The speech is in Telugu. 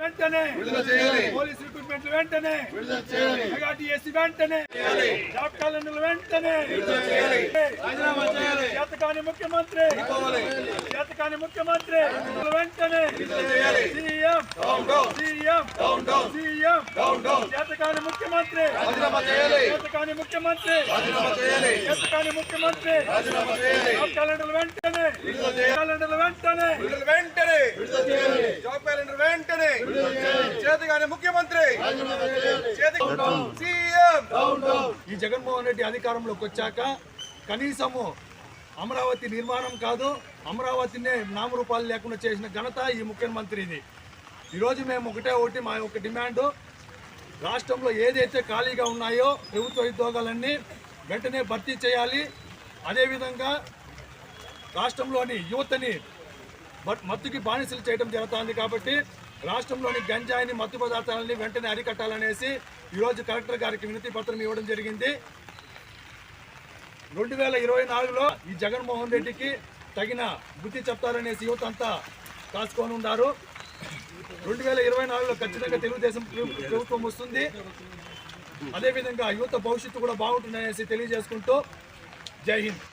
వెంటనే పోలీస్ రిక్రూట్మెంట్ వెంటనే మెగా డిఎస్సీ వెంటనే జాబ్ క్యాలెండర్లు వెంటనే చేతకాని ముఖ్యమంత్రి వెంటనే సీఎం చేతకాని ముఖ్యమంత్రి జాబ్ క్యాలెండర్లు వెంటనే జాబ్ క్యాలెండర్ వెంటనే చేతకాని ముఖ్యమంత్రి ఈ జగన్మోహన్ రెడ్డి అధికారంలోకి వచ్చాక కనీసము అమరావతి నిర్మాణం కాదు, అమరావతినే నామరూపాలు లేకుండా చేసిన ఘనత ఈ ముఖ్యమంత్రిది. ఈరోజు మేము ఒకటి మా యొక్క డిమాండు, రాష్ట్రంలో ఏదైతే ఖాళీగా ఉన్నాయో ప్రభుత్వ ఉద్యోగాలన్నీ వెంటనే భర్తీ చేయాలి. అదేవిధంగా రాష్ట్రంలోని యువతని మత్తుకి బానిసలు చేయడం జరుగుతుంది కాబట్టి రాష్ట్రంలోని గంజాయిని మత్తు పదార్థాలని వెంటనే అరికట్టాలనేసి ఈరోజు కలెక్టర్ గారికి వినతి పత్రం ఇవ్వడం జరిగింది. 2024లో ఈ జగన్మోహన్ రెడ్డికి తగిన బుద్ధి చెప్తారనేసి యువత అంతా కాసుకొని ఉన్నారు. 2024లో ఖచ్చితంగా తెలుగుదేశం ప్రభుత్వం వస్తుంది. అదేవిధంగా యువత భవిష్యత్తు కూడా బాగుంటుందనేసి తెలియజేసుకుంటూ జై హింద్.